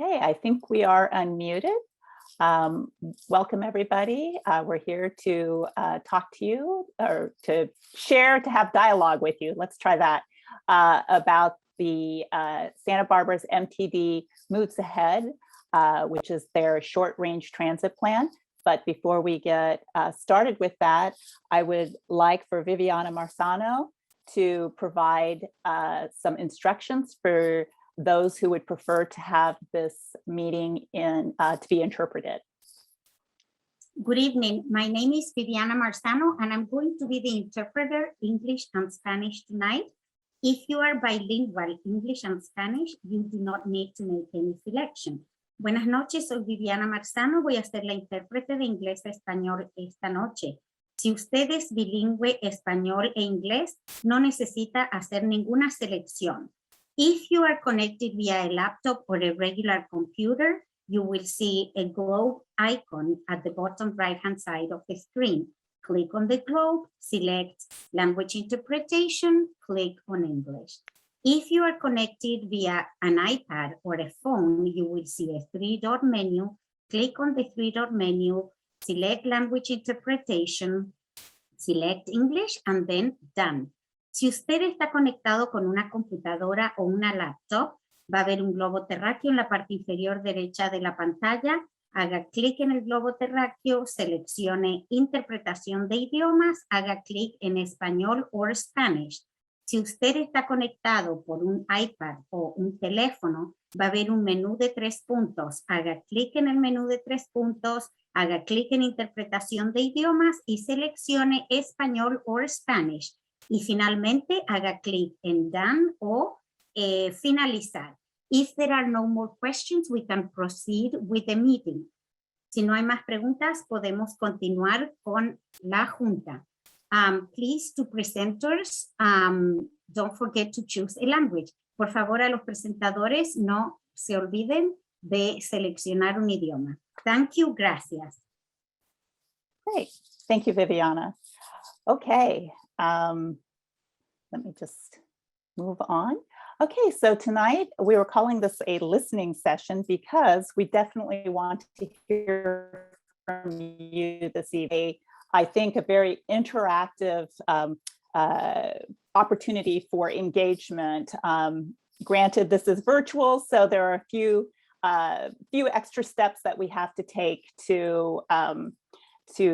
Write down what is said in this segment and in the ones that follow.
Okay, I think we are unmuted. Welcome, everybody. We're here to talk to you or to share, to have dialogue with you. Let's try that about the Santa Barbara's MTD Moves Ahead, which is their short-range transit plan. But before we get started with that, I would like for Viviana Marzano to provide some instructions for those who would prefer to have this meeting to be interpreted. Good evening. My name is Viviana Marzano, and I'm going to be the interpreter, English and Spanish tonight. If you are bilingual, English and Spanish, you do not need to make any selection. Buenas noches, soy Viviana Marzano, voy a ser la intérprete de inglés a español esta noche. Si usted es bilingüe español e inglés, no necesita hacer ninguna selección. If you are connected via a laptop or a regular computer, you will see a globe icon at the bottom right-hand side of the screen. Click on the globe, select language interpretation, click on English. If you are connected via an iPad or a phone, you will see a three-dot menu. Click on the three-dot menu, select language interpretation, select English, and then done. Si usted está conectado con una computadora o una laptop, va a ver un globo terráqueo en la parte inferior derecha de la pantalla. Haga clic en el globo terráqueo, seleccione interpretación de idiomas, haga clic en español o Spanish. Si usted está conectado por un iPad o un teléfono, va a ver un menú de 3 puntos. Haga clic en el menú de 3 puntos, haga clic en interpretación de idiomas y seleccione español o Spanish. Y finalmente haga clic en Done o finalizar. If there are no more questions, we can proceed with the meeting. Si no hay más preguntas, podemos continuar con la junta. Please, to presenters, don't forget to choose a language. Por favor, a los presentadores, no se olviden de seleccionar un idioma. Thank you, gracias. Great, thank you, Viviana. Okay. Let me just move on. Okay, so tonight we were calling this a listening session because we definitely want to hear from you this evening. I think a very interactive opportunity for engagement. Granted, this is virtual, so there are a few extra steps that we have to take to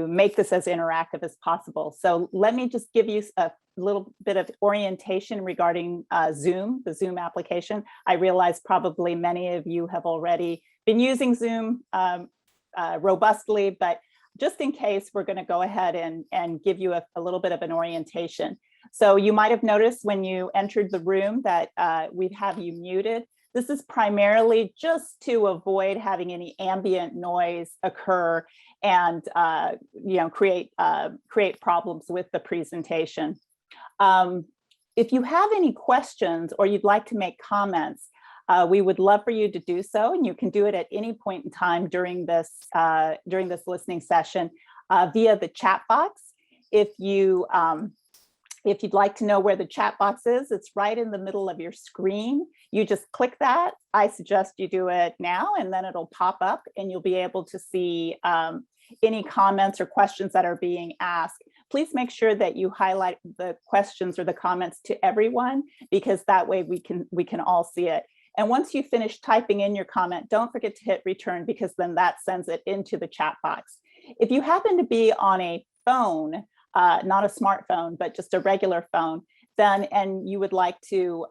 make this as interactive as possible. So let me just give you a little bit of orientation regarding Zoom, the Zoom application. I realize probably many of you have already been using Zoom robustly, but just in case, we're going to go ahead and give you a little bit of an orientation. So you might have noticed when you entered the room that we have you muted. This is primarily just to avoid having any ambient noise occur and create problems with the presentation. If you have any questions or you'd like to make comments, we would love for you to do so, and you can do it at any point in time during this listening session via the chat box. If you'd like to know where the chat box is, it's right in the middle of your screen. You just click that. I suggest you do it now, and then it'll pop up and you'll be able to see any comments or questions that are being asked. Please make sure that you highlight the questions or the comments to everyone, because that way we can all see it. And once you finish typing in your comment, don't forget to hit return, because then that sends it into the chat box. If you happen to be on a phone, not a smartphone, but just a regular phone, then and you would like to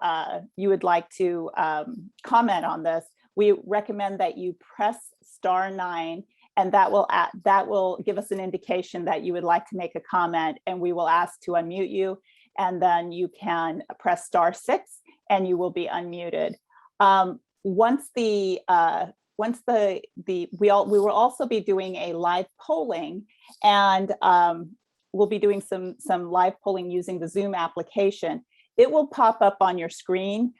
comment on this, we recommend that you press *9, and that will give us an indication that you would like to make a comment, and we will ask to unmute you, and then you can press *6 and you will be unmuted. We will also be doing a live polling, and we'll be doing some live polling using the Zoom application. It will pop up on your screen.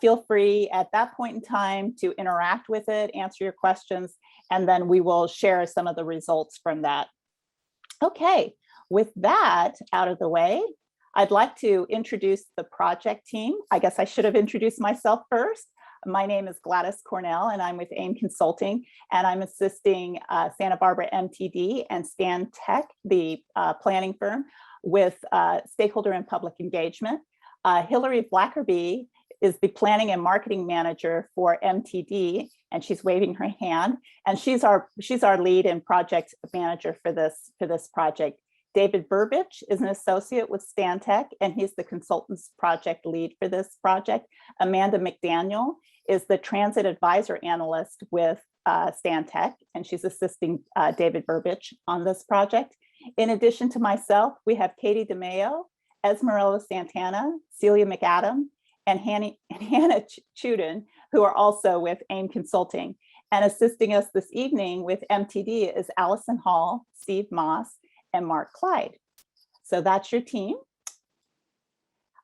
Feel free at that point in time to interact with it, answer your questions, and then we will share some of the results from that. Okay, with that out of the way, I'd like to introduce the project team. I guess I should have introduced myself first. My name is Gladys Cornell, and I'm with AIM Consulting, and I'm assisting Santa Barbara MTD and Stan Tech, the planning firm, with stakeholder and public engagement. Hillary Blackerby is the planning and marketing manager for MTD, and she's waving her hand, and she's our lead and project manager for this project. David Burbidge is an associate with Stantec, and he's the consultants project lead for this project. Amanda McDaniel is the transit advisor analyst with Stantec, and she's assisting David Burbidge on this project. In addition to myself, we have Katie DeMayo, Esmeralda Santana, Celia McAdam, and Hannah Chuden, who are also with AIM Consulting. And assisting us this evening with MTD is Allison Hall, Steve Moss, and Mark Clyde. So that's your team.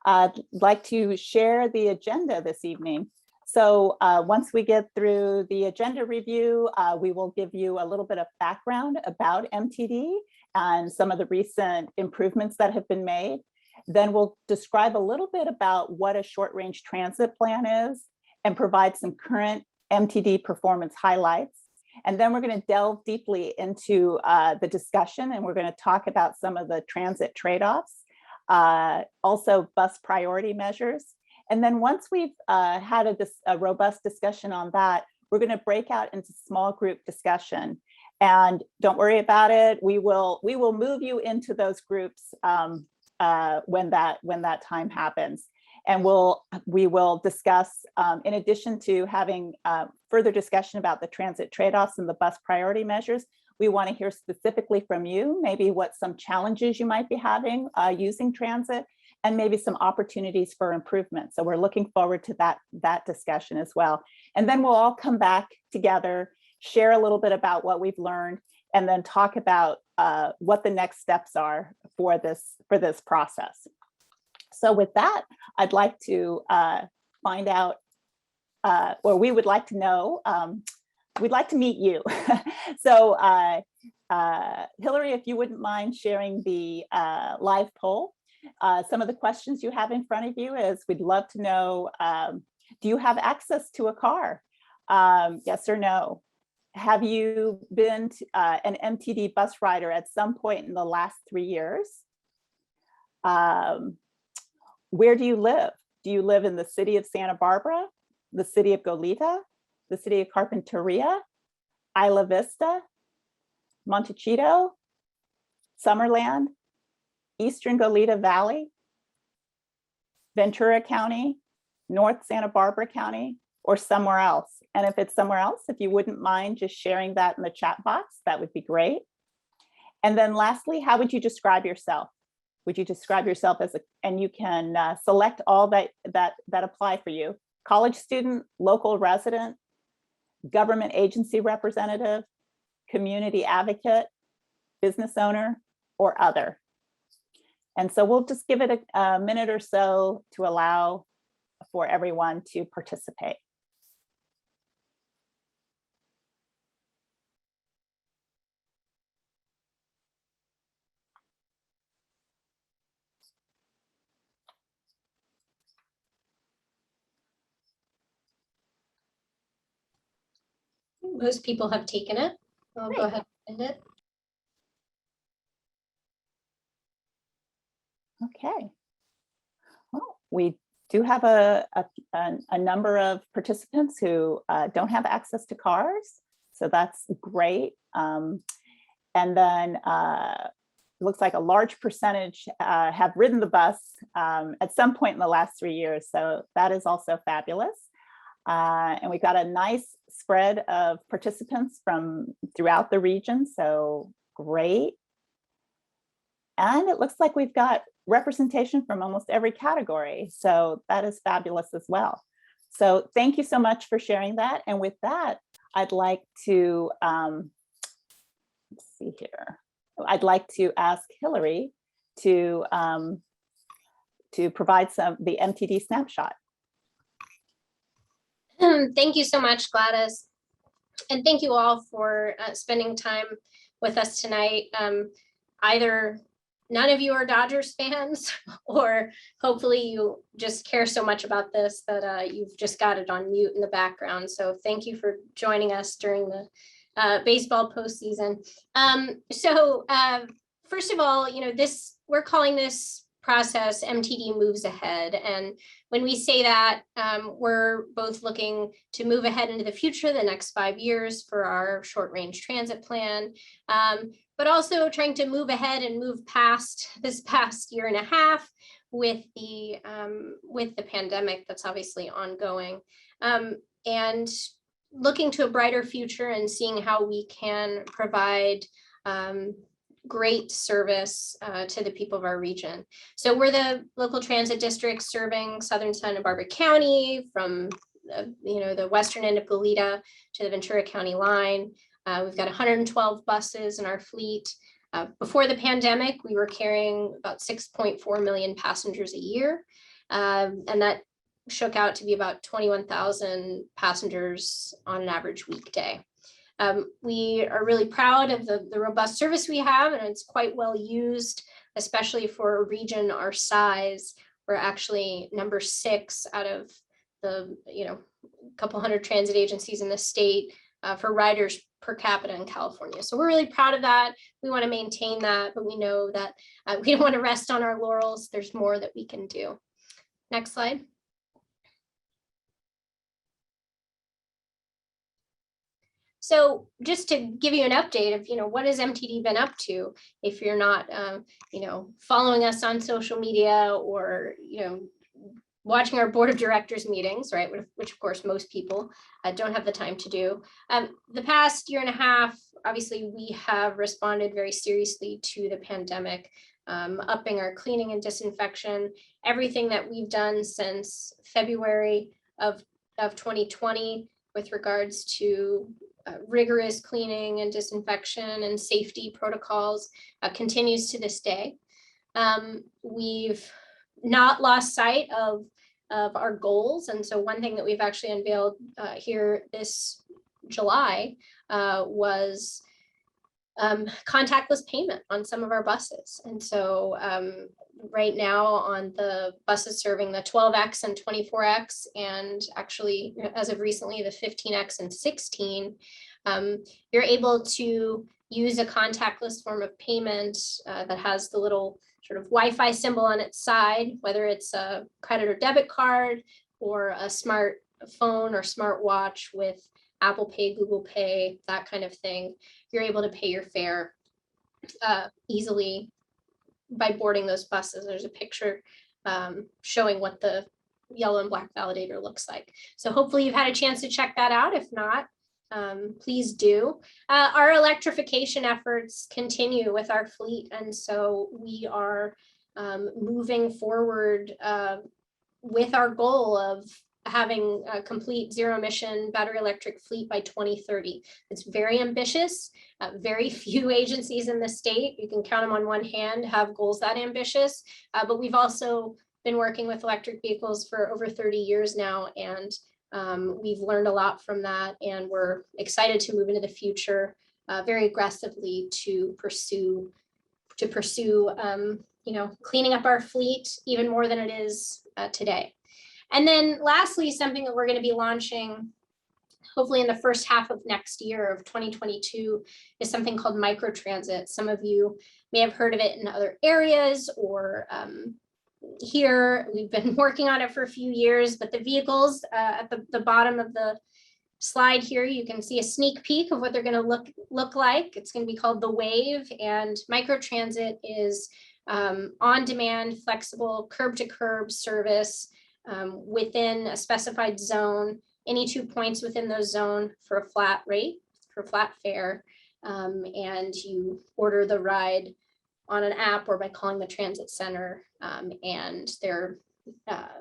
I'd like to share the agenda this evening. So once we get through the agenda review, we will give you a little bit of background about MTD and some of the recent improvements that have been made. Then we'll describe a little bit about what a short-range transit plan is and provide some current MTD performance highlights. And then we're going to delve deeply into the discussion, and we're going to talk about some of the transit trade-offs, also bus priority measures. And then once we've had a robust discussion on that, we're going to break out into small group discussion. And don't worry about it. We will move you into those groups when that time happens. And we will discuss, in addition to having further discussion about the transit trade-offs and the bus priority measures, we want to hear specifically from you, maybe what some challenges you might be having using transit, and maybe some opportunities for improvement. So we're looking forward to that discussion as well. And then we'll all come back together, share a little bit about what we've learned, and then talk about what the next steps are for this process. So with that, I'd like to find out, or we would like to know, we'd like to meet you. So Hillary, if you wouldn't mind sharing the live poll. Some of the questions you have in front of you is, we'd love to know, do you have access to a car? Yes or no? Have you been an MTD bus rider at some point in the last 3 years? Where do you live? Do you live in the city of Santa Barbara, the city of Goleta, the city of Carpinteria, Isla Vista, Montecito, Summerland, Eastern Goleta Valley, Ventura County, North Santa Barbara County, or somewhere else? And if it's somewhere else, if you wouldn't mind just sharing that in the chat box, that would be great. And then lastly, how would you describe yourself? Would you describe yourself as and you can select all that apply for you: college student, local resident, government agency representative, community advocate, business owner, or other. And so we'll just give it a minute or so to allow for everyone to participate. Most people have taken it. I'll go ahead and end it. Okay. Well, we do have a number of participants who don't have access to cars, so that's great. And then it looks like a large percentage have ridden the bus at some point in the last 3 years, so that is also fabulous. And we've got a nice spread of participants from throughout the region, so great. And it looks like we've got representation from almost every category, so that is fabulous as well. So thank you so much for sharing that. And with that, I'd like to, let's see here. I'd like to ask Hillary to provide the MTD snapshot. Thank you so much, Gladys. And thank you all for spending time with us tonight, either none of you are Dodgers fans, or hopefully you just care so much about this that you've just got it on mute in the background. So thank you for joining us during the baseball postseason. First of all, we're calling this process MTD moves ahead. And when we say that, we're both looking to move ahead into the future, the next 5 years for our short range transit plan, but also trying to move ahead and move past this past year and a half with the pandemic that's obviously ongoing, and looking to a brighter future and seeing how we can provide great service to the people of our region. So we're the local transit district serving southern Santa Barbara County from the western end of Goleta to the Ventura County line. We've got 112 buses in our fleet. Before the pandemic, we were carrying about 6.4 million passengers a year, and that shook out to be about 21,000 passengers on an average weekday. We are really proud of the robust service we have, and it's quite well used, especially for a region our size. We're actually number 6 out of the couple hundred transit agencies in the state for riders per capita in California. So we're really proud of that. We want to maintain that, but we know that we don't want to rest on our laurels. There's more that we can do. Next slide. So just to give you an update of, what has MTD been up to, if you're not, following us on social media or, watching our board of directors meetings, right, which of course most people don't have the time to do. The past year and a half, obviously we have responded very seriously to the pandemic, upping our cleaning and disinfection, everything that we've done since February of 2020 with regards to rigorous cleaning and disinfection and safety protocols continues to this day. We've not lost sight of our goals. And so one thing that we've actually unveiled here this July was contactless payment on some of our buses. And so right now on the buses serving the 12X and 24X, and actually as of recently the 15X and 16, you're able to use a contactless form of payment that has the little sort of Wi-Fi symbol on its side, whether it's a credit or debit card or a smartphone or smartwatch with Apple Pay, Google Pay, that kind of thing. You're able to pay your fare easily by boarding those buses. There's a picture showing what the yellow and black validator looks like. So hopefully you've had a chance to check that out. If not, please do. Our electrification efforts continue with our fleet, and so we are moving forward with our goal of having a complete zero emission battery electric fleet by 2030. It's very ambitious. Very few agencies in the state, you can count them on one hand, have goals that ambitious, but we've also been working with electric vehicles for over 30 years now, and we've learned a lot from that, and we're excited to move into the future very aggressively to pursue cleaning up our fleet even more than it is today. And then lastly, something that we're going to be launching hopefully in the first half of next year of 2022 is something called microtransit. Some of you may have heard of it in other areas or here. We've been working on it for a few years, but the vehicles at the bottom of the slide here, you can see a sneak peek of what they're going to look like. It's going to be called the Wave, and microtransit is on-demand, flexible, curb-to-curb service within a specified zone, any 2 points within those zone for a flat rate, for flat fare, and you order the ride on an app or by calling the transit center, and it's going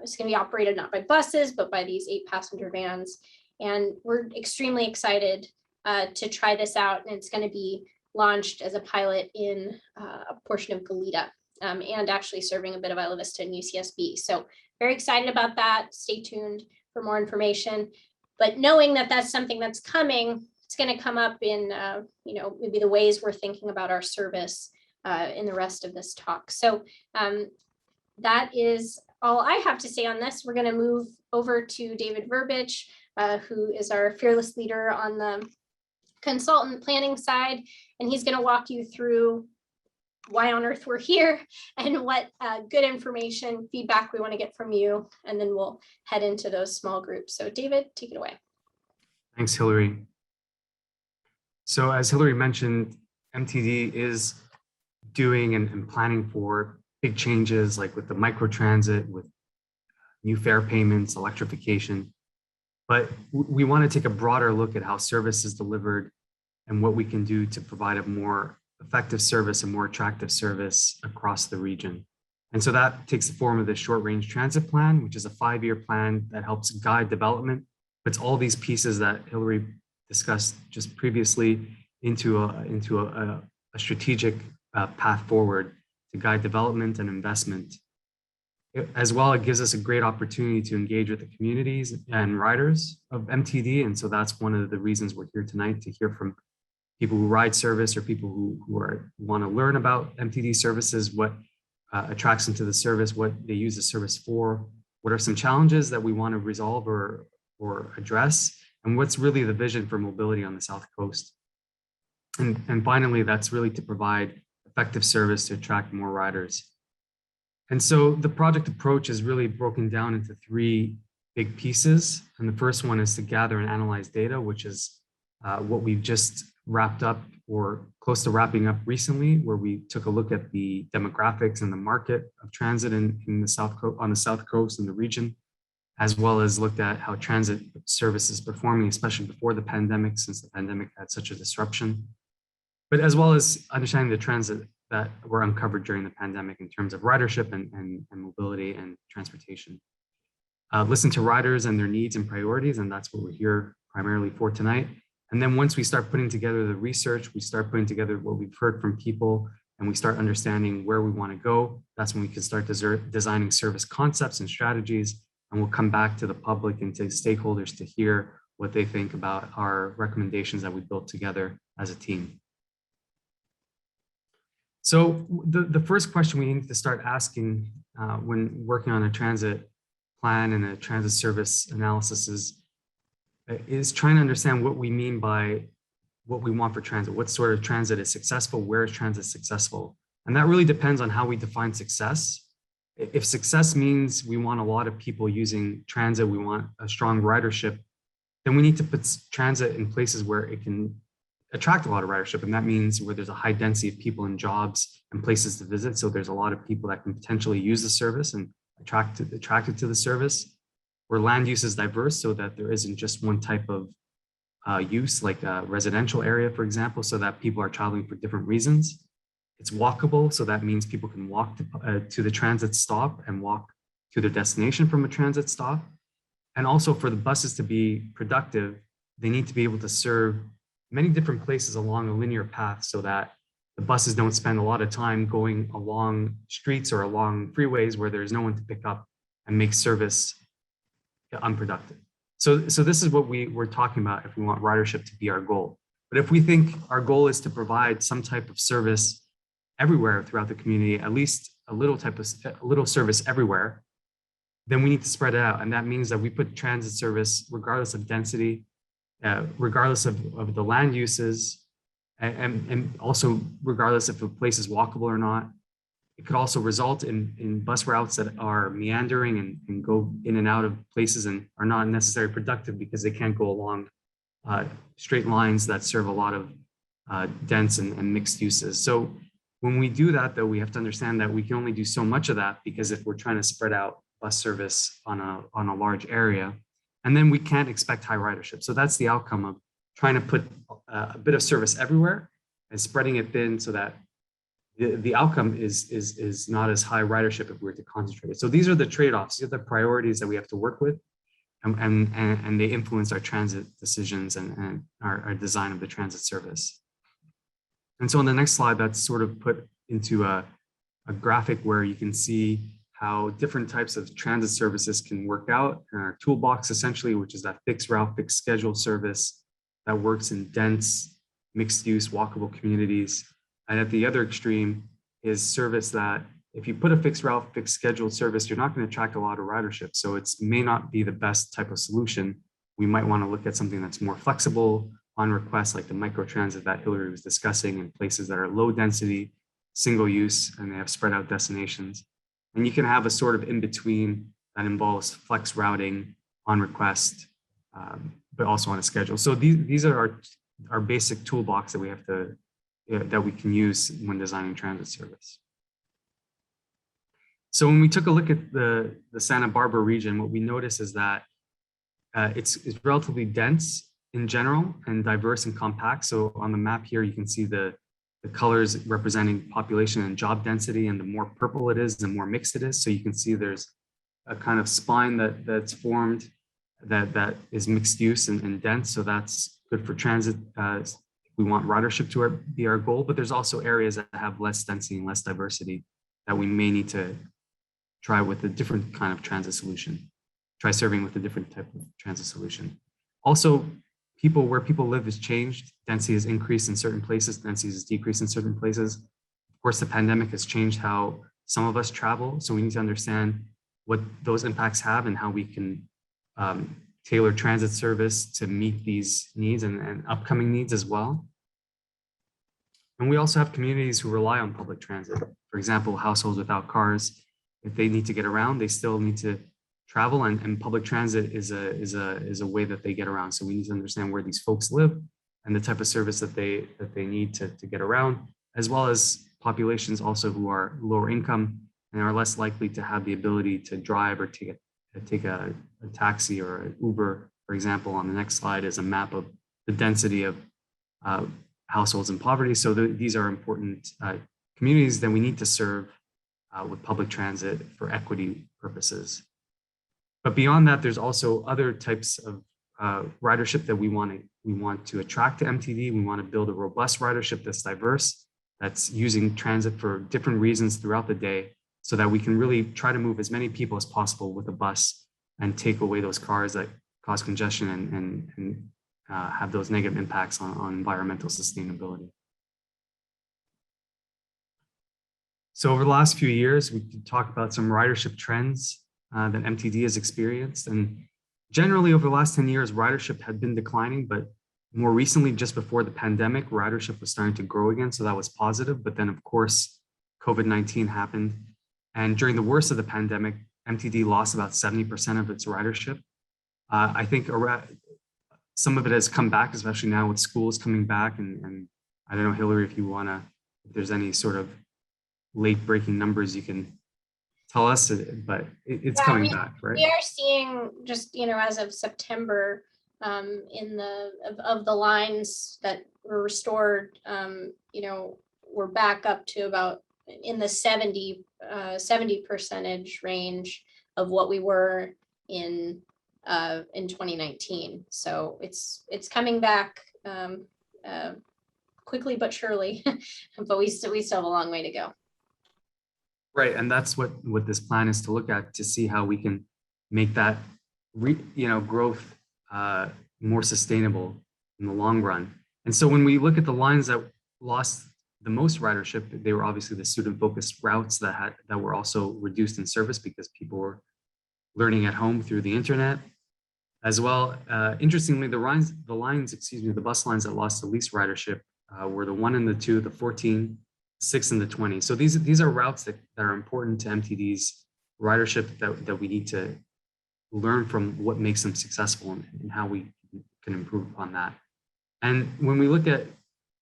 to be operated not by buses, but by these 8-passenger vans. And we're extremely excited to try this out, and it's going to be launched as a pilot in a portion of Goleta, and actually serving a bit of Isla Vista and UCSB. So very excited about that. Stay tuned for more information. But knowing that that's something that's coming, it's going to come up in maybe the ways we're thinking about our service in the rest of this talk. So that is all I have to say on this. We're going to move over to David Verbich, who is our fearless leader on the consultant planning side, and he's going to walk you through why on earth we're here and what good information, feedback we want to get from you, and then we'll head into those small groups. So David, take it away. Thanks, Hillary. So as Hillary mentioned, MTD is doing and planning for big changes, like with the microtransit, with new fare payments, electrification. But we want to take a broader look at how service is delivered and what we can do to provide a more effective service, a more attractive service across the region. And so that takes the form of the short range transit plan, which is a 5-year plan that helps guide development, puts all these pieces that Hillary discussed just previously into a strategic path forward to guide development and investment. As well, it gives us a great opportunity to engage with the communities and riders of MTD. And so that's one of the reasons we're here tonight, to hear from people who ride service or people who want to learn about MTD services, what attracts them to the service, what they use the service for, what are some challenges that we want to resolve or address, and what's really the vision for mobility on the South Coast. And finally, that's really to provide effective service to attract more riders. And so the project approach is really broken down into 3 big pieces. And the first one is to gather and analyze data, which is what we've just wrapped up or close to wrapping up recently, where we took a look at the demographics and the market of transit on the South Coast and the region, as well as looked at how transit service is performing, especially before the pandemic, since the pandemic had such a disruption, but as well as understanding the trends that were uncovered during the pandemic in terms of ridership and mobility and transportation. Listen to riders and their needs and priorities, and that's what we're here primarily for tonight. And then once we start putting together the research, we start putting together what we've heard from people, and we start understanding where we want to go, that's when we can start designing service concepts and strategies, and we'll come back to the public and to stakeholders to hear what they think about our recommendations that we built together as a team. So the first question we need to start asking when working on a transit plan and a transit service analysis is trying to understand what we mean by what we want for transit. What sort of transit is successful? Where is transit successful? And that really depends on how we define success. If success means we want a lot of people using transit, we want a strong ridership, then we need to put transit in places where it can attract a lot of ridership. And that means where there's a high density of people and jobs and places to visit. So there's a lot of people that can potentially use the service and attracted to the service. Where land use is diverse, so that there isn't just one type of use, like a residential area, for example, so that people are traveling for different reasons. It's walkable, so that means people can walk to the transit stop and walk to their destination from a transit stop. And also for the buses to be productive, they need to be able to serve many different places along a linear path, so that the buses don't spend a lot of time going along streets or along freeways where there's no one to pick up and make service unproductive. So this is what we're talking about if we want ridership to be our goal. But if we think our goal is to provide some type of service everywhere throughout the community, at least a little service everywhere, then we need to spread it out. And that means that we put transit service regardless of density, regardless of the land uses, and also regardless if a place is walkable or not. It could also result in bus routes that are meandering and go in and out of places and are not necessarily productive because they can't go along straight lines that serve a lot of dense and mixed uses. So when we do that, though, we have to understand that we can only do so much of that, because if we're trying to spread out bus service on a large area, and then we can't expect high ridership. So that's the outcome of trying to put a bit of service everywhere and spreading it thin, so that the outcome is not as high ridership if we were to concentrate it. So these are the trade-offs, these are the priorities that we have to work with, and they influence our transit decisions and our design of the transit service. And so on the next slide, that's sort of put into a graphic where you can see how different types of transit services can work out in our toolbox, essentially, which is that fixed route, fixed schedule service that works in dense, mixed use, walkable communities. And at the other extreme, is service that if you put a fixed route, fixed scheduled service, you're not going to attract a lot of ridership. So it may not be the best type of solution. We might want to look at something that's more flexible on request, like the microtransit that Hillary was discussing, in places that are low density, single use, and they have spread out destinations. And you can have a sort of in between that involves flex routing on request, but also on a schedule. So these are our basic toolbox that we have to, that we can use when designing transit service. So when we took a look at the Santa Barbara region, what we noticed is that it's relatively dense in general and diverse and compact. So on the map here, you can see the colors representing population and job density, and the more purple it is, the more mixed it is. So you can see there's a kind of spine that's formed that is mixed use and dense. So that's good for transit. We want ridership to be our goal, but there's also areas that have less density and less diversity that we may need to try with a different kind of transit solution. Try serving with a different type of transit solution. Also, where people live has changed. Density has increased in certain places, density has decreased in certain places. Of course, the pandemic has changed how some of us travel. So we need to understand what those impacts have and how we can tailor transit service to meet these needs and upcoming needs as well. And we also have communities who rely on public transit. For example, households without cars. If they need to get around, they still need to travel, and public transit is a way that they get around. So we need to understand where these folks live and the type of service that they need to get around, as well as populations also who are lower income and are less likely to have the ability to drive or take a taxi or an Uber. For example, on the next slide is a map of the density of households in poverty. So these are important communities that we need to serve with public transit for equity purposes. But beyond that, there's also other types of ridership that we want to attract to MTD. We want to build a robust ridership that's diverse, that's using transit for different reasons throughout the day, so that we can really try to move as many people as possible with a bus and take away those cars that cause congestion and have those negative impacts on environmental sustainability. So over the last few years, we could talk about some ridership trends that MTD has experienced. And generally over the last 10 years, ridership had been declining, but more recently, just before the pandemic, ridership was starting to grow again. So that was positive. But then of course, COVID-19 happened. And during the worst of the pandemic, MTD lost about 70% of its ridership. I think some of it has come back, especially now with schools coming back. And I don't know, Hillary, if there's any sort of late breaking numbers you can tell us, but it's coming back, right? We are seeing just, as of September, of the lines that were restored, we're back up to about in the 70% range of what we were in 2019. So it's coming back quickly but surely, but we still have a long way to go. Right, and that's what this plan is to look at, to see how we can make that growth more sustainable in the long run. And so when we look at the lines that lost the most ridership, they were obviously the student-focused routes that were also reduced in service because people were learning at home through the internet. As well, interestingly, the bus lines that lost the least ridership were the 1 and the 2, the 14, 6 and the 20. So these are routes that are important to MTD's ridership that we need to learn from what makes them successful and how we can improve upon that. And when we look at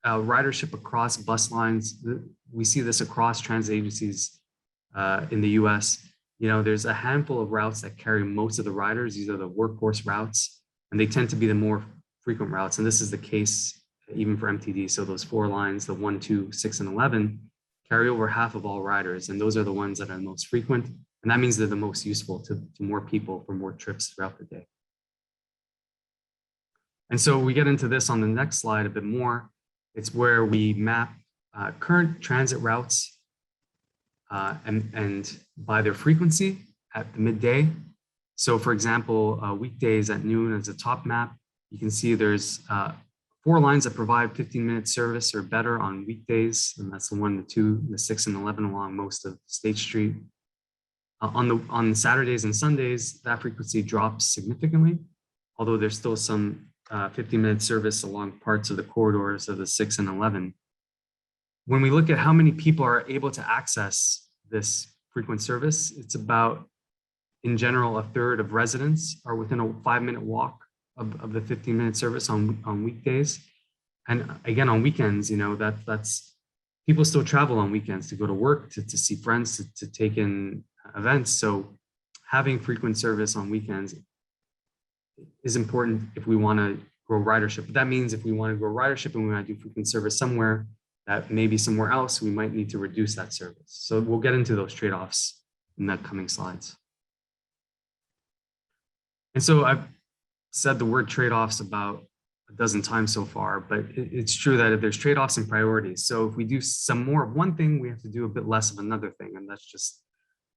ridership across bus lines, we see this across transit agencies in the US. There's a handful of routes that carry most of the riders. These are the workhorse routes, and they tend to be the more frequent routes. And this is the case even for MTD. So those 4 lines, the 1, 2, 6, and 11, carry over half of all riders. And those are the ones that are the most frequent. And that means they're the most useful to more people for more trips throughout the day. And so we get into this on the next slide a bit more. It's where we map current transit routes and by their frequency at the midday. So for example, weekdays at noon as a top map, you can see there's 4 lines that provide 15-minute service or better on weekdays, and that's the 1, the 2, the 6, and 11 along most of State Street. On Saturdays and Sundays, that frequency drops significantly, although there's still some 15-minute service along parts of the corridors of the 6 and 11. When we look at how many people are able to access this frequent service, it's about, in general, a third of residents are within a 5-minute walk of the 15-minute service on weekdays. And again, on weekends, you know, that's people still travel on weekends to go to work, to see friends, to take in events. So having frequent service on weekends is important if we want to grow ridership. But that means if we want to grow ridership and we want to do frequent service somewhere, that maybe somewhere else, we might need to reduce that service. So we'll get into those trade-offs in the coming slides. And so I've said the word trade-offs about a dozen times so far, but it's true that if there's trade-offs and priorities. So if we do some more of one thing, we have to do a bit less of another thing. And that's just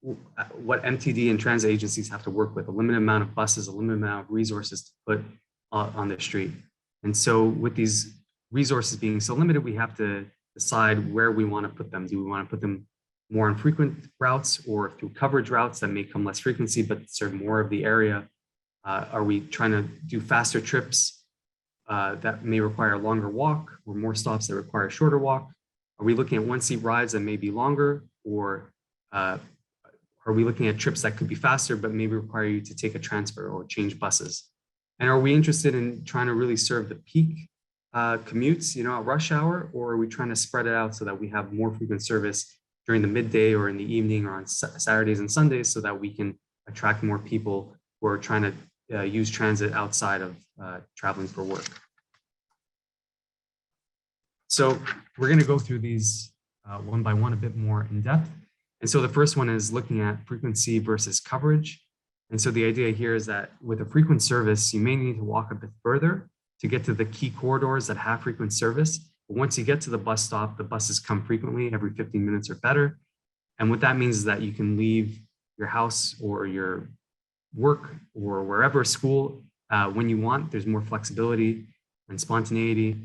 what MTD and transit agencies have to work with: a limited amount of buses, a limited amount of resources to put on the street. And so with these resources being so limited, we have to decide where we want to put them. Do we want to put them more on frequent routes or through coverage routes that may come less frequency but serve more of the area? Are we trying to do faster trips that may require a longer walk, or more stops that require a shorter walk? Are we looking at one-seat rides that may be longer, or are we looking at trips that could be faster but maybe require you to take a transfer or change buses? And are we interested in trying to really serve the peak commutes, you know, at rush hour, or are we trying to spread it out so that we have more frequent service during the midday or in the evening or on Saturdays and Sundays, so that we can attract more people who are trying to use transit outside of traveling for work? So we're going to go through these one by one a bit more in depth. And so the first one is looking at frequency versus coverage. And so the idea here is that with a frequent service, you may need to walk a bit further to get to the key corridors that have frequent service. But once you get to the bus stop, the buses come frequently, every 15 minutes or better. And what that means is that you can leave your house or your work or wherever, school, when you want. There's more flexibility and spontaneity.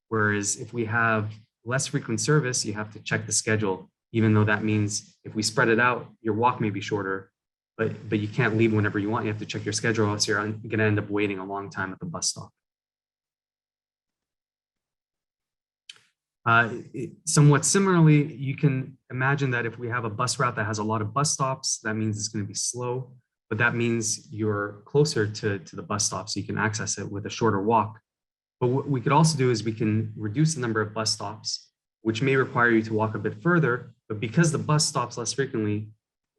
Whereas if we have less frequent service, you have to check the schedule, even though that means if we spread it out, your walk may be shorter, but you can't leave whenever you want. You have to check your schedule, else you're going to end up waiting a long time at the bus stop. Somewhat similarly, you can imagine that if we have a bus route that has a lot of bus stops, that means it's going to be slow, but that means you're closer to the bus stop, so you can access it with a shorter walk. But what we could also do is we can reduce the number of bus stops, which may require you to walk a bit further, but because the bus stops less frequently,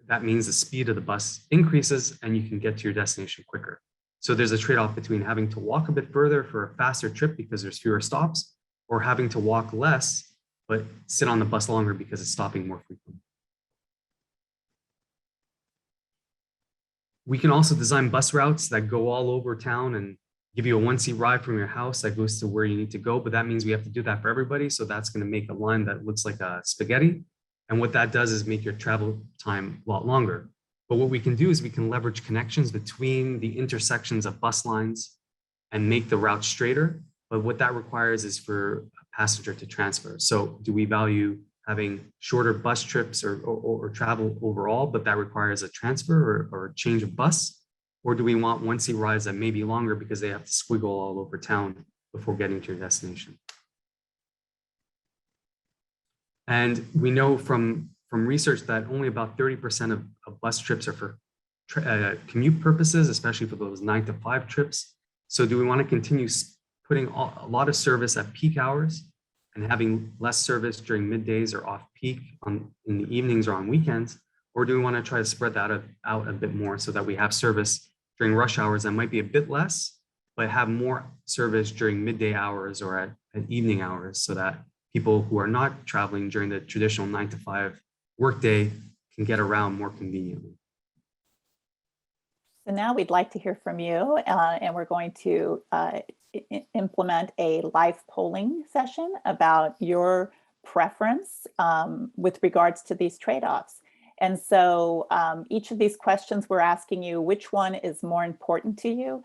that means the speed of the bus increases and you can get to your destination quicker. So there's a trade-off between having to walk a bit further for a faster trip because there's fewer stops, or having to walk less, but sit on the bus longer because it's stopping more frequently. We can also design bus routes that go all over town and give you a one-seat ride from your house that goes to where you need to go, but that means we have to do that for everybody. So that's going to make a line that looks like a spaghetti. And what that does is make your travel time a lot longer. But what we can do is we can leverage connections between the intersections of bus lines and make the route straighter. But what that requires is for a passenger to transfer. So do we value having shorter bus trips or travel overall, but that requires a transfer or a change of bus? Or do we want one-seat rides that may be longer because they have to squiggle all over town before getting to your destination? And we know from research that only about 30% of bus trips are for commute purposes, especially for those 9 to 5 trips. So do we want to continue putting a lot of service at peak hours and having less service during middays or off peak in the evenings or on weekends? Or do we want to try to spread that out a bit more so that we have service during rush hours that might be a bit less, but have more service during midday hours or at evening hours, so that people who are not traveling during the traditional 9 to 5 workday can get around more conveniently? So now we'd like to hear from you, and we're going to implement a live polling session about your preference with regards to these trade-offs. And so each of these questions, we're asking you which one is more important to you.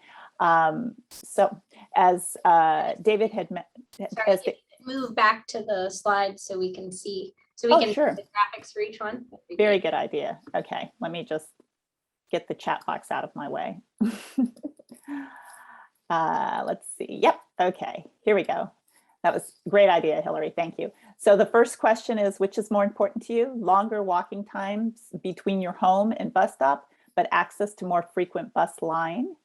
as David had Sorry, move back to the slide so we can see, so we Oh, can see sure. the graphics for each one. Very good idea. Okay, let me just get the chat box out of my way. Let's see. Yep. Okay, here we go. That was a great idea, Hillary. Thank you. So the first question is, which is more important to you? Longer walking times between your home and bus stop, but access to more frequent bus line?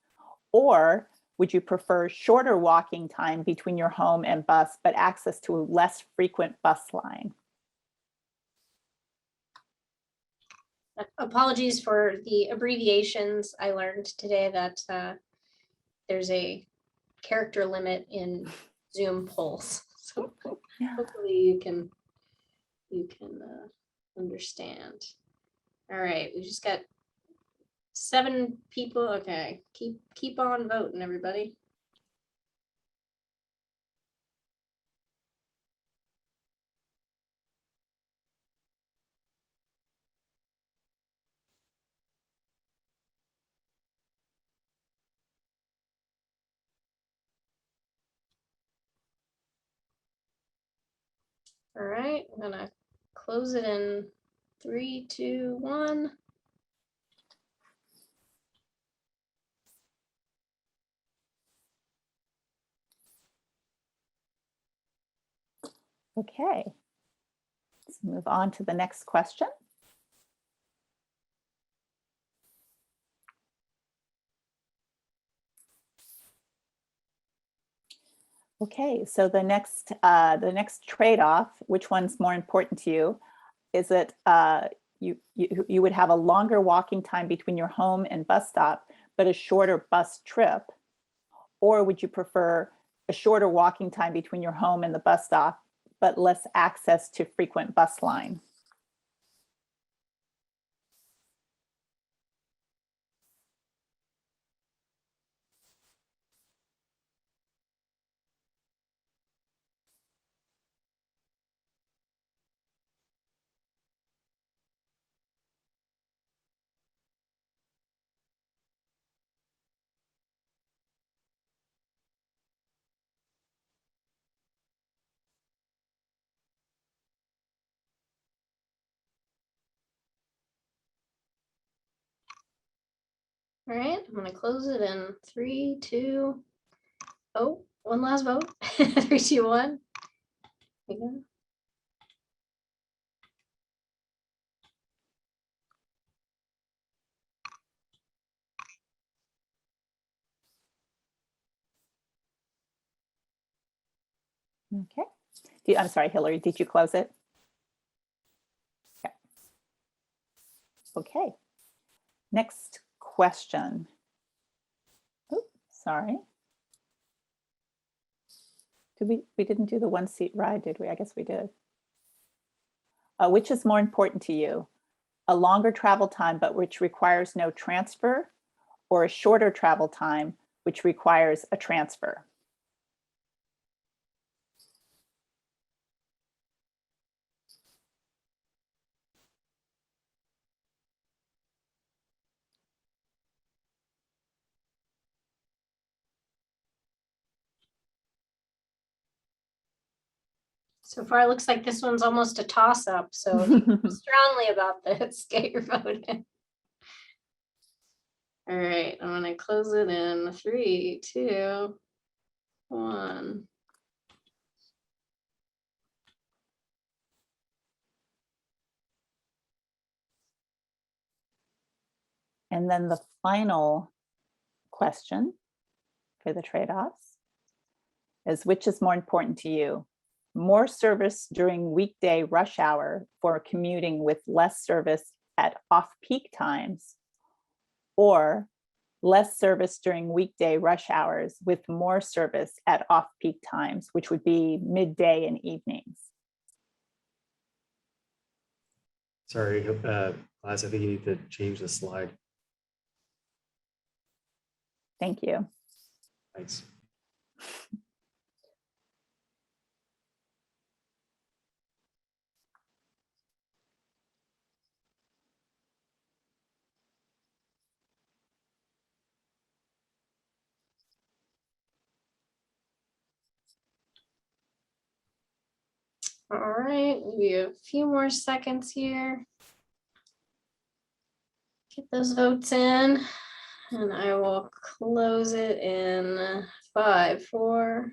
Or would you prefer shorter walking time between your home and bus, but access to a less frequent bus line? Apologies for the abbreviations. I learned today that there's a character limit in Zoom polls. So hopefully you can understand. All right, we just got 7 people. Okay, keep on voting, everybody. All right, I'm gonna close it in 3, 2, 1. Okay, let's move on to the next question. Okay, so the next trade-off, which one's more important to you? Is it you would have a longer walking time between your home and bus stop, but a shorter bus trip? Or would you prefer a shorter walking time between your home and the bus stop, but less access to frequent bus line? All right, I'm gonna close it in 3, 2. Oh, one last vote. 3, 2, 1. There we go. Okay. I'm sorry, Hillary, did you close it? Okay. Okay. Next question. Oh, sorry. We didn't do the one-seat ride, did we? I guess we did. Which is more important to you? A longer travel time, but which requires no transfer, or a shorter travel time, which requires a transfer? So far, it looks like this one's almost a toss-up. So if you feel strongly about this, get your vote in. All right, I'm gonna close it in 3, 2, 1. And then the final question for the trade-offs is, which is more important to you? More service during weekday rush hour for commuting with less service at off-peak times, or less service during weekday rush hours with more service at off-peak times, which would be midday and evenings? Sorry, class, I think you need to change the slide. Thank you. Thanks. All right, maybe a few more seconds here. Get those votes in, and I will close it in 5, 4,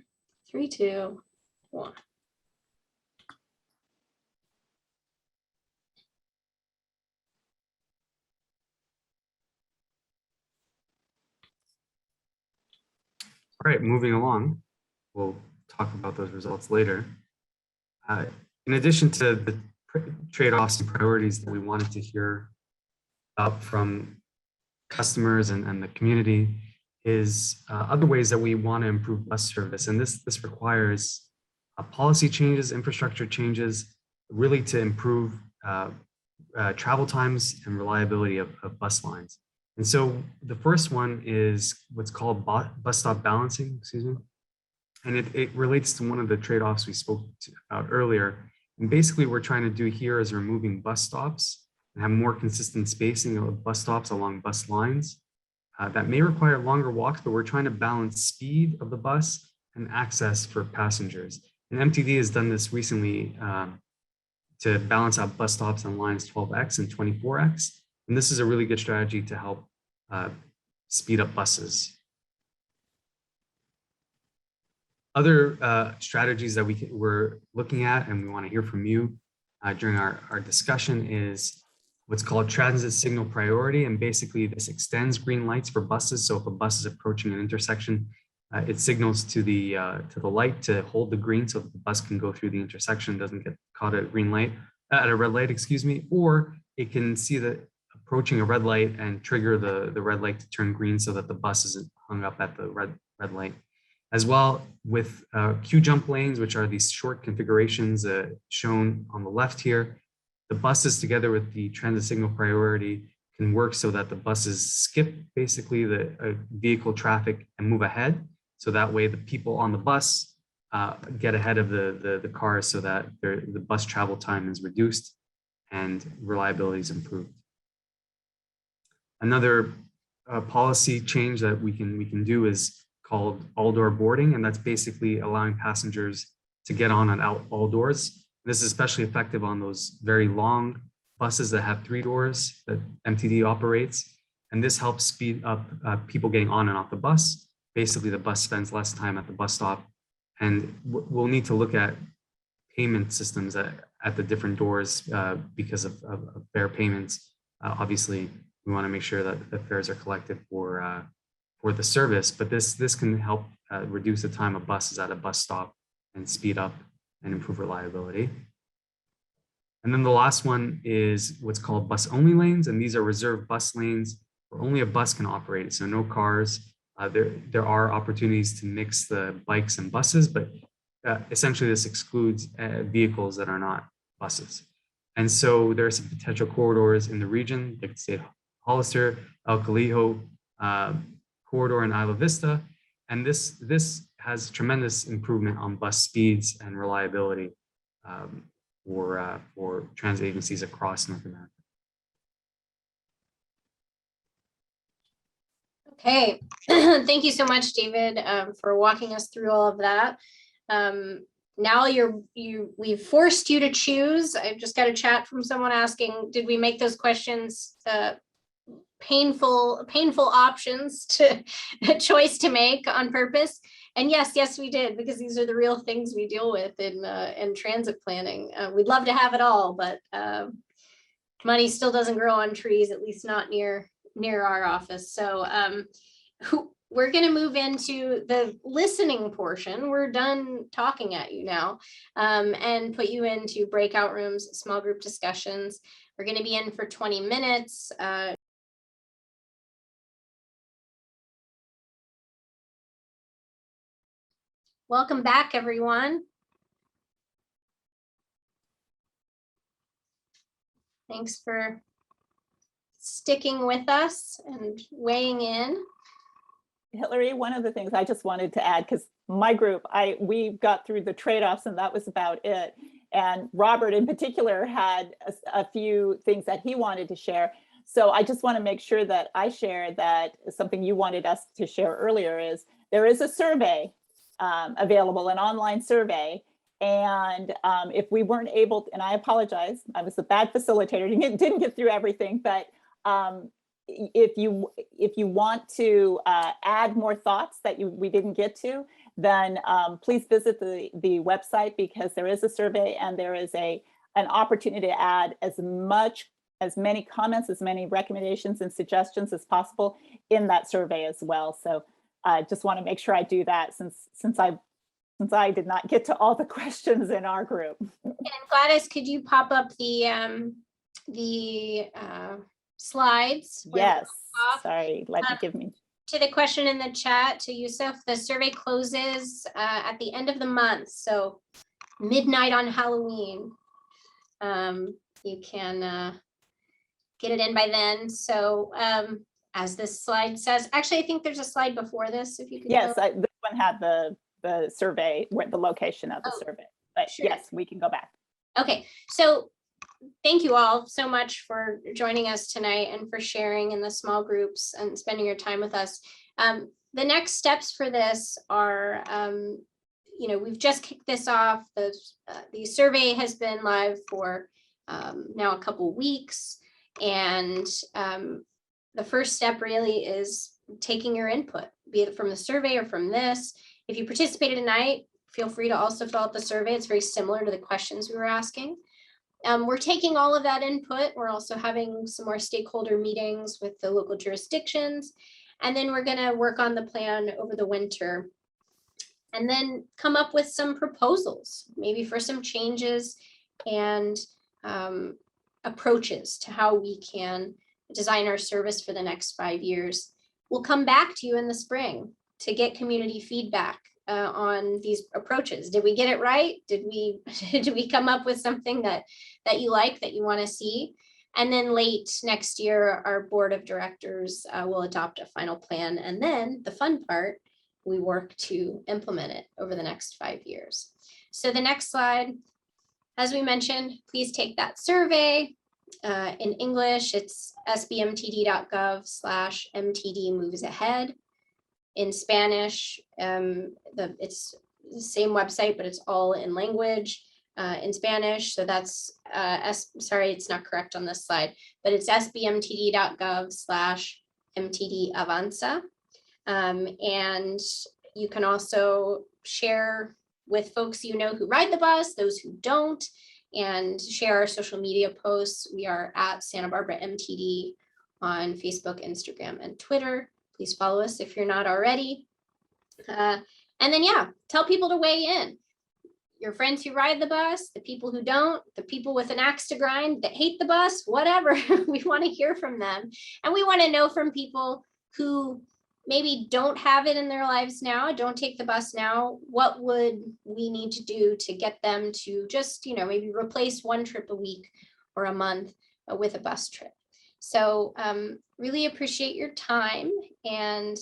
3, 2, 1. All right, moving along. We'll talk about those results later. In addition to the trade-offs and priorities that we wanted to hear about from customers and the community is other ways that we want to improve bus service. And this requires policy changes, infrastructure changes, really to improve travel times and reliability of bus lines. And so the first one is what's called bus stop balancing, excuse me. And it relates to one of the trade-offs we spoke about earlier. And basically we're trying to do here is removing bus stops and have more consistent spacing of bus stops along bus lines. That may require longer walks, but we're trying to balance speed of the bus and access for passengers. And MTD has done this recently to balance out bus stops on lines 12X and 24X. And this is a really good strategy to help speed up buses. Other strategies that we're looking at and we want to hear from you during our discussion is what's called transit signal priority. And basically this extends green lights for buses. So if a bus is approaching an intersection, it signals to the light to hold the green so that the bus can go through the intersection, doesn't get caught at a green light, at a red light, excuse me, or it can see that approaching a red light and trigger the red light to turn green so that the bus isn't hung up at the red light. As well with queue jump lanes, which are these short configurations shown on the left here. The buses together with the transit signal priority can work so that the buses skip basically the vehicle traffic and move ahead. So that way the people on the bus get ahead of the cars so that the bus travel time is reduced and reliability is improved. Another policy change that we can do is called all-door boarding, and that's basically allowing passengers to get on and out all doors. This is especially effective on those very long buses that have 3 doors that MTD operates, and this helps speed up people getting on and off the bus. Basically, the bus spends less time at the bus stop, and we'll need to look at payment systems at the different doors because of fare payments. Obviously, we want to make sure that the fares are collected for the service, but this can help reduce the time of buses at a bus stop and speed up and improve reliability. And then the last one is what's called bus only lanes, and these are reserved bus lanes where only a bus can operate, so no cars. There are opportunities to mix the bikes and buses, but essentially this excludes vehicles that are not buses. And so there are some potential corridors in the region, like say Hollister, El Calijo, corridor in Isla Vista, and this has tremendous improvement on bus speeds and reliability for transit agencies across North America. Okay, thank you so much, David, for walking us through all of that. Now we've forced you to choose. I just got a chat from someone asking, did we make those questions painful options to a choice to make on purpose? And yes, we did, because these are the real things we deal with in transit planning. We'd love to have it all, but money still doesn't grow on trees, at least not near our office. So we're going to move into the listening portion. We're done talking at you now, and put you into breakout rooms, small group discussions. We're going to be in for 20 minutes. Welcome back, everyone. Thanks for sticking with us and weighing in. Hillary, one of the things I just wanted to add, because my group, we got through the trade-offs and that was about it. And Robert in particular had a few things that he wanted to share. So I just want to make sure that I share that something you wanted us to share earlier is there is a survey available, an online survey, And if we weren't able to, and I apologize, I was a bad facilitator, didn't get through everything, but if you want to add more thoughts that we didn't get to, then please visit the website, because there is a survey and there is an opportunity to add as many comments, as many recommendations and suggestions as possible in that survey as well. So I just want to make sure I do that, since I did not get to all the questions in our group. And Gladys, could you pop up the slides? Yes, sorry, give me. To the question in the chat to Yusuf, the survey closes at the end of the month, so midnight on Halloween. You can get it in by then. So as this slide says, actually, I think there's a slide before this, if you could. Yes, this one had the survey, where the location of the survey, but sure. Yes, we can go back. Okay, so thank you all so much for joining us tonight and for sharing in the small groups and spending your time with us. The next steps for this are, we've just kicked this off. The survey has been live for now a couple weeks, and the first step really is taking your input, be it from the survey or from this. If you participated tonight, feel free to also fill out the survey. It's very similar to the questions we were asking. We're taking all of that input. We're also having some more stakeholder meetings with the local jurisdictions. And then we're going to work on the plan over the winter and then come up with some proposals, maybe for some changes and approaches to how we can design our service for the next 5 years. We'll come back to you in the spring to get community feedback on these approaches. Did we get it right? Did we come up with something that you like, that you want to see? And then late next year, our board of directors will adopt a final plan. And then the fun part, we work to implement it over the next 5 years. So the next slide, as we mentioned, please take that survey. In English, it's sbmtd.gov/MTD moves ahead. In Spanish, it's the same website, but it's all in language in Spanish. So that's, sorry, it's not correct on this slide, but it's sbmtd.gov/MTD avanza. And you can also share with folks you know who ride the bus, those who don't, and share our social media posts. We are at Santa Barbara MTD on Facebook, Instagram, and Twitter. Please follow us if you're not already. And then, yeah, tell people to weigh in. Your friends who ride the bus, the people who don't, the people with an axe to grind that hate the bus, whatever. We want to hear from them. And we want to know from people who maybe don't have it in their lives now, don't take the bus now. What would we need to do to get them to just, maybe replace one trip a week or a month with a bus trip? So really appreciate your time, and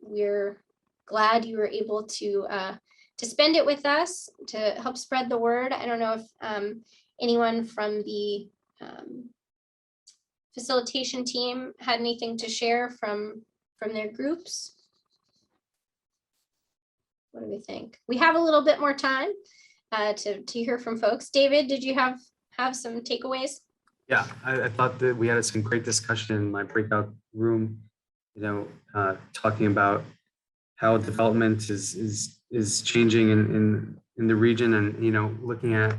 we're glad you were able to spend it with us to help spread the word. I don't know if anyone from the facilitation team had anything to share from their groups. What do we think? We have a little bit more time to hear from folks. David, did you have some takeaways? Yeah, I thought that we had some great discussion in my breakout room, talking about how development is changing in the region, and, looking at,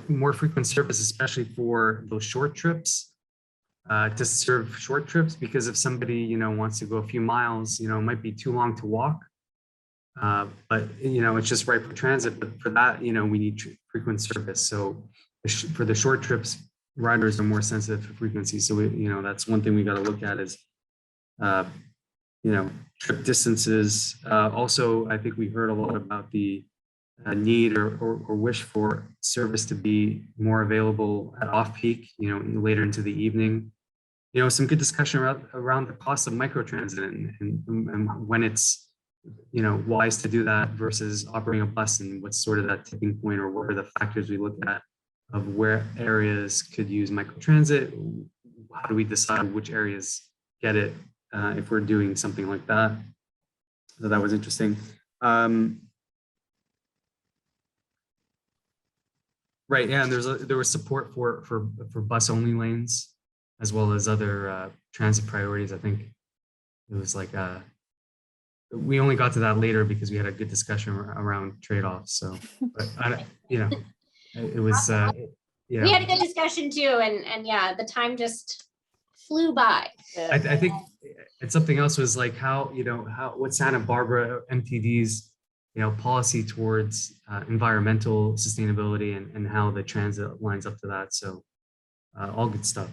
more frequent service, especially for those short trips, to serve short trips, because if somebody, wants to go a few miles, it might be too long to walk. But, it's just right for transit, but for that, we need frequent service. So for the short trips, riders are more sensitive to frequency. So that's one thing we got to look at is, trip distances. Also, I think we heard a lot about the need or wish for service to be more available at off-peak, later into the evening. Some good discussion around the cost of microtransit and when it's, wise to do that versus operating a bus, and what's sort of that tipping point, or what are the factors we look at of where areas could use microtransit. How do we decide which areas get it if we're doing something like that? So that was interesting. Right, yeah, and there was support for bus only lanes as well as other transit priorities. I think it was like we only got to that later because we had a good discussion around trade-offs. So, but it was We had a good discussion too, and yeah, the time just flew by. I think it's something else was like how what Santa Barbara MTD's policy towards environmental sustainability and how the transit lines up to that. So all good stuff.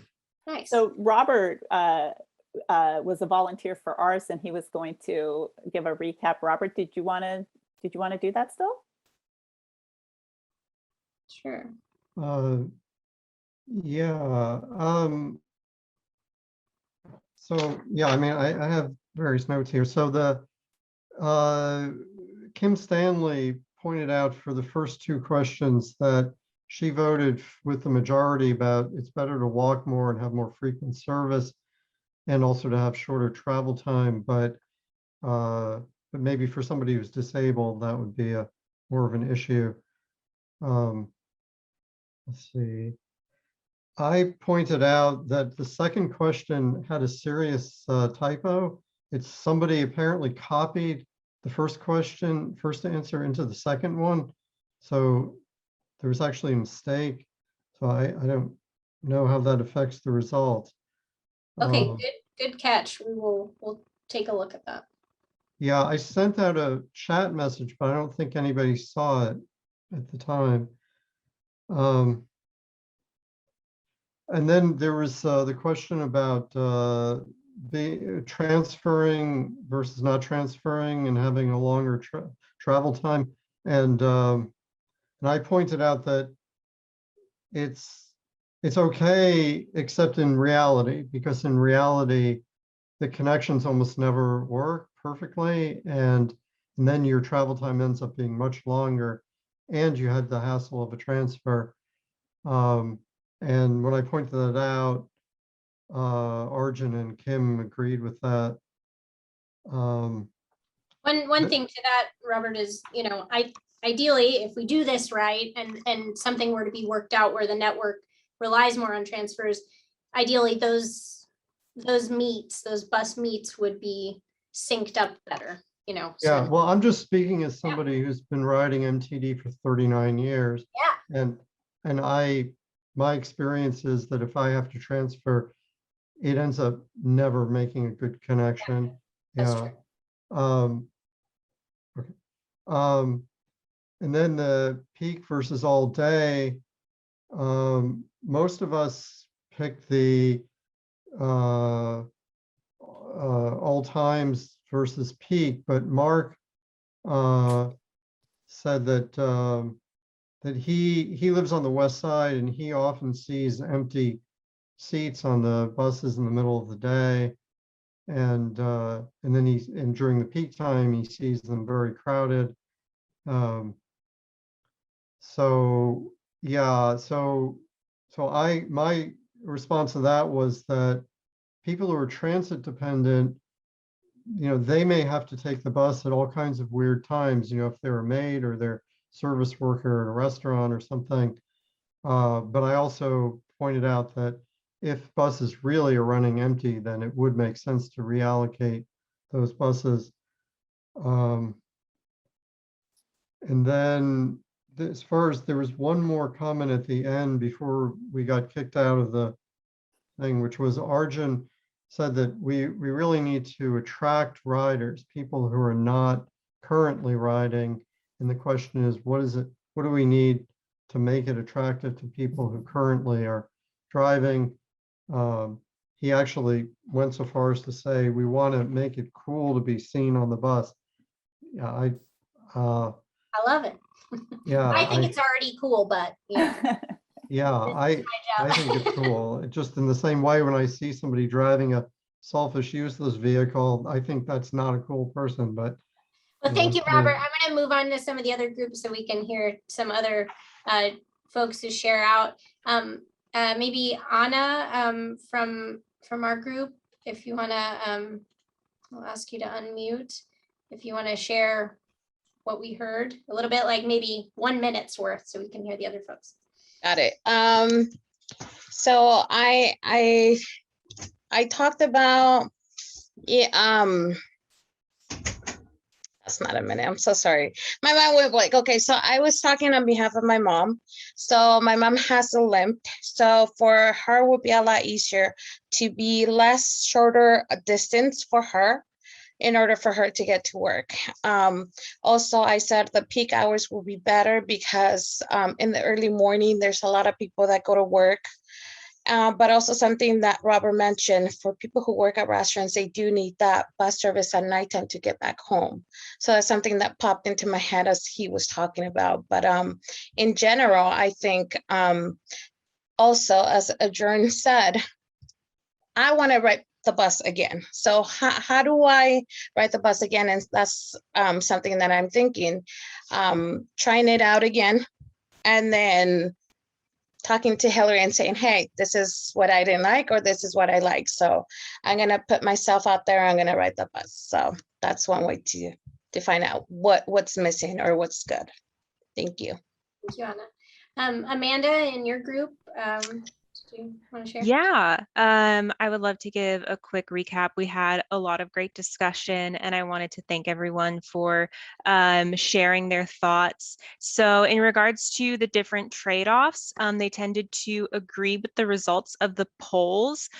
Nice. So Robert was a volunteer for ours, and he was going to give a recap. Robert, did you want to do that still? Sure. Yeah. So yeah, I mean, I have various notes here. So the Kim Stanley pointed out for the first two questions that she voted with the majority about it's better to walk more and have more frequent service, and also to have shorter travel time. But maybe for somebody who's disabled, that would be more of an issue. Let's see. I pointed out that the second question had a serious typo. It's somebody apparently copied the first answer into the second one. So there was actually a mistake. So I don't know how that affects the result. Okay, good catch. We'll take a look at that. Yeah, I sent out a chat message, but I don't think anybody saw it at the time. And then there was the question about transferring versus not transferring and having a longer travel time. And I pointed out that it's okay, except in reality, because in reality, the connections almost never work perfectly. And then your travel time ends up being much longer, and you had the hassle of a transfer. And when I pointed that out, Arjun and Kim agreed with that. One thing to that, Robert, is ideally, if we do this right, and something were to be worked out where the network relies more on transfers, ideally those bus meets would be synced up better. Yeah, so. well, I'm just speaking as somebody who's been riding MTD for 39 years. Yeah. And my experience is that if I have to transfer, it ends up never making a good connection. That's Yeah. true. Okay. And then the peak versus all day. Most of us picked the all times versus peak, but Mark said that that he lives on the west side and he often sees empty seats on the buses in the middle of the day, and then during the peak time he sees them very crowded. So yeah, so my response to that was that people who are transit dependent, they may have to take the bus at all kinds of weird times, if they're a maid or they're service worker in a restaurant or something. But I also pointed out that if buses really are running empty, then it would make sense to reallocate those buses. And then as far as there was one more comment at the end before we got kicked out of the thing, which was Arjun said that we really need to attract riders, people who are not currently riding. And the question is, what do we need to make it attractive to people who currently are driving? He actually went so far as to say, we want to make it cool to be seen on the bus. Yeah, I love it. Yeah, I think it's already cool, but yeah, I think it's cool. Just in the same way, when I see somebody driving a selfish useless vehicle, I think that's not a cool person. But well, thank you, Robert. I'm going to move on to some of the other groups so we can hear some other folks who share out. Maybe Anna from our group, if you want to, I'll ask you to unmute if you want to share what we heard a little bit, like maybe 1 minute's worth, so we can hear the other folks. Got it. So I talked about, yeah, that's not a minute. I'm so sorry. My mind went blank. Okay, so I was talking on behalf of my mom. So my mom has a limp. So for her would be a lot easier to be less shorter a distance for her in order for her to get to work. Also, I said the peak hours will be better because in the early morning, there's a lot of people that go to work. But also something that Robert mentioned, for people who work at restaurants, they do need that bus service at nighttime to get back home. So that's something that popped into my head as he was talking about. But in general, I think also, as Adjourn said, I want to ride the bus again. So how do I ride the bus again? And that's something that I'm thinking, trying it out again, and then talking to Hillary and saying, hey, this is what I didn't like, or this is what I like. So I'm going to put myself out there. I'm going to ride the bus. So that's one way to find out what's missing or what's good. Thank you. Thank you, Anna. Amanda, in your group, do you want to share? Yeah, I would love to give a quick recap. We had a lot of great discussion, and I wanted to thank everyone for sharing their thoughts. So in regards to the different trade-offs, they tended to agree with the results of the polls.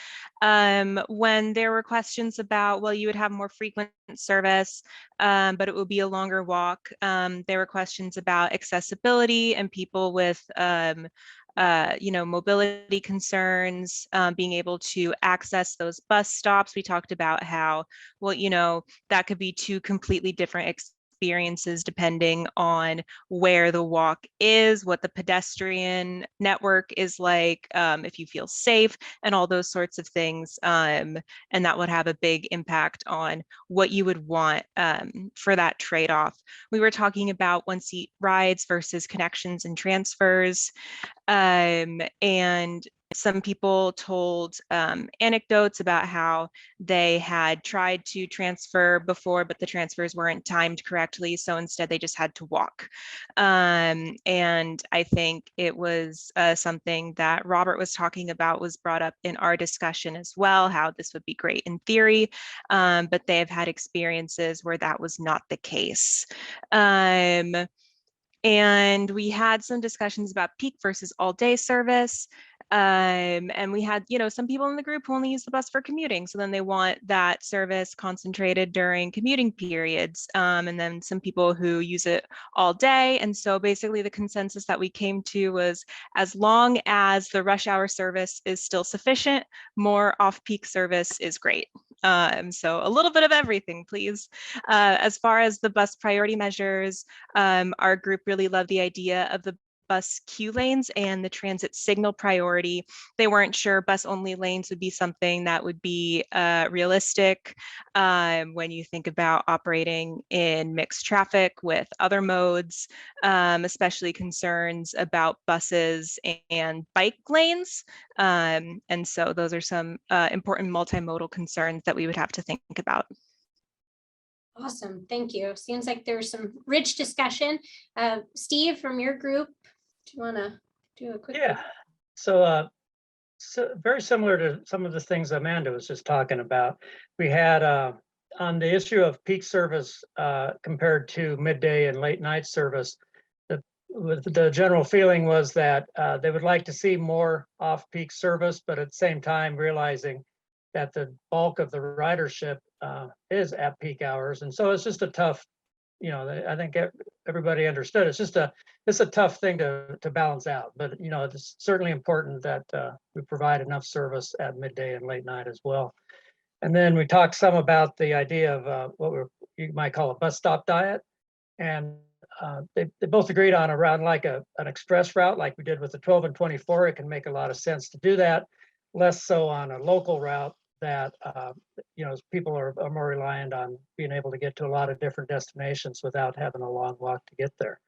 When there were questions about, well, you would have more frequent service, but it would be a longer walk. There were questions about accessibility and people with mobility concerns, being able to access those bus stops. We talked about how, well, that could be two completely different experiences depending on where the walk is, what the pedestrian network is like, if you feel safe, and all those sorts of things. And that would have a big impact on what you would want for that trade-off. We were talking about one-seat rides versus connections and transfers. And some people told anecdotes about how they had tried to transfer before, but the transfers weren't timed correctly. So instead they just had to walk. And I think it was something that Robert was talking about, was brought up in our discussion as well, how this would be great in theory, but they have had experiences where that was not the case. And we had some discussions about peak versus all day service. And we had, some people in the group who only use the bus for commuting. So then they want that service concentrated during commuting periods. And then some people who use it all day. And so basically the consensus that we came to was, as long as the rush hour service is still sufficient, more off-peak service is great. So a little bit of everything, please. As far as the bus priority measures, our group really loved the idea of the bus queue lanes and the transit signal priority. They weren't sure bus only lanes would be something that would be realistic when you think about operating in mixed traffic with other modes, especially concerns about buses and bike lanes. And so those are some important multimodal concerns that we would have to think about. Awesome, thank you. Seems like there's some rich discussion. Steve, from your group, do you want to do a quick? Yeah, so very similar to some of the things Amanda was just talking about. We had on the issue of peak service compared to midday and late night service, the general feeling was that they would like to see more off-peak service, but at the same time realizing that the bulk of the ridership is at peak hours. And so it's just a tough, I think everybody understood. It's a tough thing to balance out, but it's certainly important that we provide enough service at midday and late night as well. And then we talked some about the idea of what you might call a bus stop diet. And they both agreed on around like an express route, like we did with the 12 and 24. It can make a lot of sense to do that. Less so on a local route that people are more reliant on being able to get to a lot of different destinations without having a long walk to get there.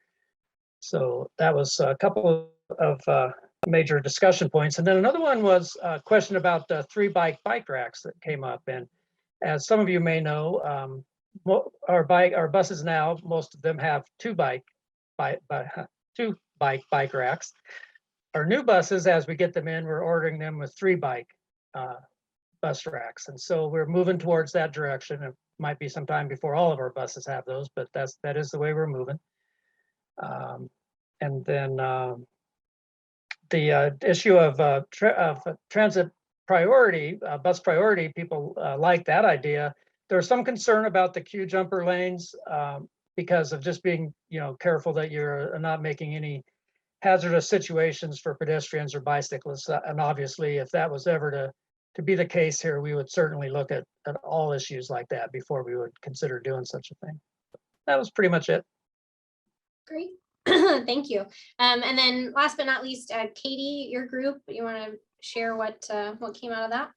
So that was a couple of major discussion points. And then another one was a question about the 3 bike racks that came up. And as some of you may know, our buses now, most of them have 2 bike racks. our new buses, as we get them in, we're ordering them with 3 bike bus racks. And so we're moving towards that direction. It might be some time before all of our buses have those, but that is the way we're moving. And then the issue of transit priority, bus priority, people like that idea. There's some concern about the queue jumper lanes because of just being, careful that you're not making any hazardous situations for pedestrians or bicyclists. And obviously, if that was ever to be the case here, we would certainly look at all issues like that before we would consider doing such a thing. That was pretty much it. Great. Thank you. And then last but not least, Katie, your group, you want to share what came out of that?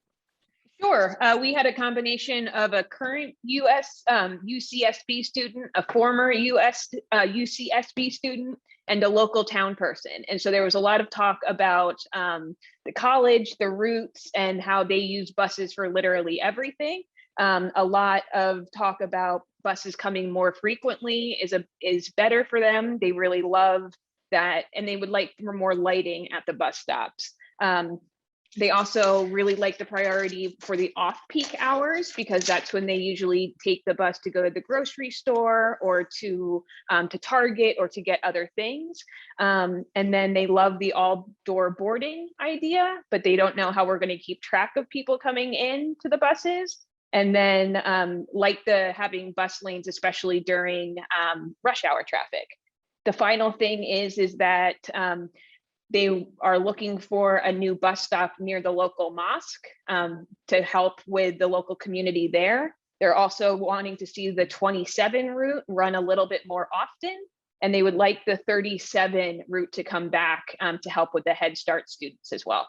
Sure. We had a combination of a current UCSB student, a former UCSB student, and a local town person. And so there was a lot of talk about the college, the routes, and how they use buses for literally everything. A lot of talk about buses coming more frequently is better for them. They really love that, and they would like more lighting at the bus stops. They also really like the priority for the off-peak hours, because that's when they usually take the bus to go to the grocery store or to Target or to get other things. And then they love the all-door boarding idea, but they don't know how we're going to keep track of people coming in to the buses. And then like having bus lanes, especially during rush hour traffic. The final thing is that they are looking for a new bus stop near the local mosque to help with the local community there. They're also wanting to see the 27 route run a little bit more often, and they would like the 37 route to come back to help with the Head Start students as well.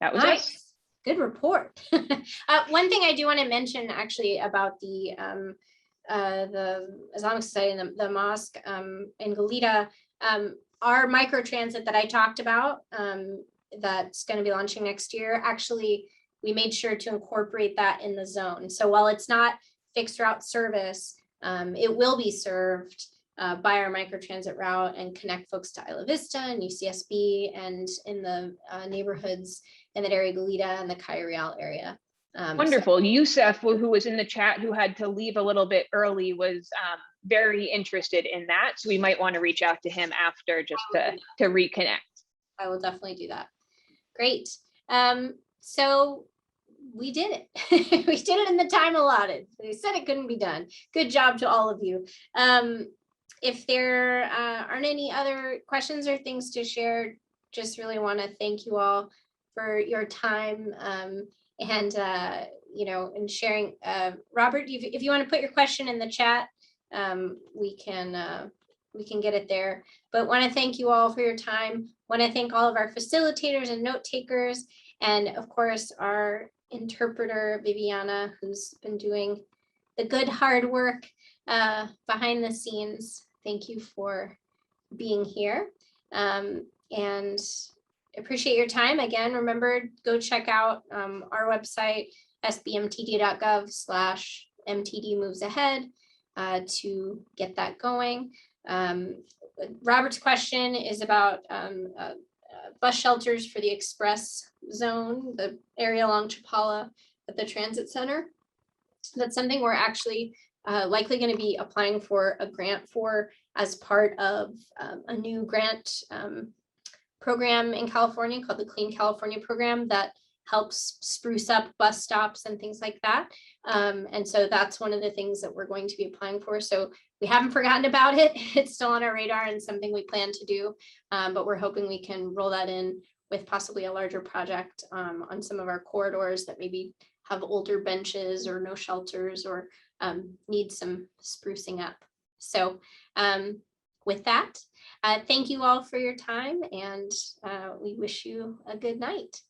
That was Nice. it. Good report. One thing I do want to mention actually about the Islamic Society and the mosque in Goleta, our microtransit that I talked about, that's going to be launching next year, actually, we made sure to incorporate that in the zone. So while it's not fixed route service, it will be served by our microtransit route and connect folks to Isla Vista and UCSB and in the neighborhoods in that area, Goleta and the Cairo area. Wonderful. Yusef, who was in the chat, who had to leave a little bit early, was very interested in that. So we might want to reach out to him after just to reconnect. I will definitely do that. Great. So we did it. We did it in the time allotted. They said it couldn't be done. Good job to all of you. If there aren't any other questions or things to share, just really want to thank you all for your time and sharing. Robert, if you want to put your question in the chat, we can get it there. But want to thank you all for your time. Want to thank all of our facilitators and note takers, and of course our interpreter Viviana, who's been doing the good hard work behind the scenes. Thank you for being here, and appreciate your time. Again, remember, go check out our website, sbmtd.gov/MTD moves ahead to get that going. Robert's question is about bus shelters for the express zone, the area along Chapala at the transit center. That's something we're actually likely going to be applying for a grant for as part of a new grant program in California called the Clean California Program that helps spruce up bus stops and things like that. And so that's one of the things that we're going to be applying for. So we haven't forgotten about it. It's still on our radar and something we plan to do, but we're hoping we can roll that in with possibly a larger project on some of our corridors that maybe have older benches or no shelters or need some sprucing up. So with that, thank you all for your time, and we wish you a good night.